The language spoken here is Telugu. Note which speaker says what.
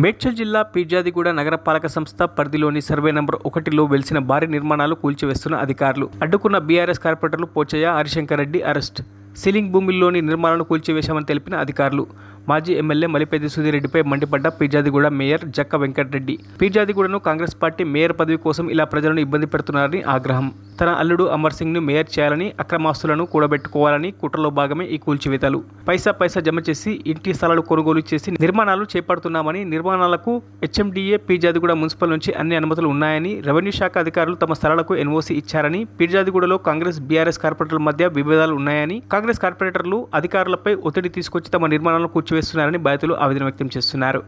Speaker 1: మేడ్చల్ జిల్లా పీర్జాదిగూడ నగరపాలక సంస్థ పరిధిలోని సర్వే నంబర్ 1లో వెలిసిన భారీ నిర్మాణాలు కూల్చివేస్తున్న అధికారులు. అడ్డుకున్న బీఆర్ఎస్ కార్పొరేటర్లు పోచయ్య, హరిశంకర్ రెడ్డి అరెస్ట్. సీలింగ్ భూముల్లోని నిర్మాణాలను కూల్చివేశామని తెలిపిన అధికారులు. మాజీ ఎమ్మెల్యే మలిపెద్ది సుధీర్ రెడ్డిపై మండిపడ్డ పీర్జాదిగూడ మేయర్ జక్క వెంకటరెడ్డి. పీర్జాదిగూడను కాంగ్రెస్ పార్టీ మేయర్ పదవి కోసం ఇలా ప్రజలను ఇబ్బంది పెడుతున్నారని ఆగ్రహం. తన అల్లుడు అమర్ సింగ్ ను మేయర్ చేయాలని, అక్రమాస్తులను కూడబెట్టుకోవాలని కుట్రలో భాగమే ఈ కూల్చివేతలు. పైసా జమ చేసి ఇంటి స్థలాలు కొనుగోలు చేసి నిర్మాణాలు చేపడుతున్నామని, నిర్మాణాలకు హెచ్ఎండిఏ పీర్జాదిగూడ మున్సిపల్ నుంచి అన్ని అనుమతులు ఉన్నాయని, రెవెన్యూ శాఖ అధికారులు తమ స్థలాలకు ఎన్ఓసీ ఇచ్చారని, పీర్జాదిగూడలో కాంగ్రెస్ బీఆర్ఎస్ కార్పొరేటర్ల మధ్య విభేదాలు ఉన్నాయని, కాంగ్రెస్ కార్పొరేటర్లు అధికారులపై ఒత్తిడి తీసుకొచ్చి తమ నిర్మాణాలను కూల్చివేస్తున్నారని బాధితులు ఆవేదన వ్యక్తం చేస్తున్నారు.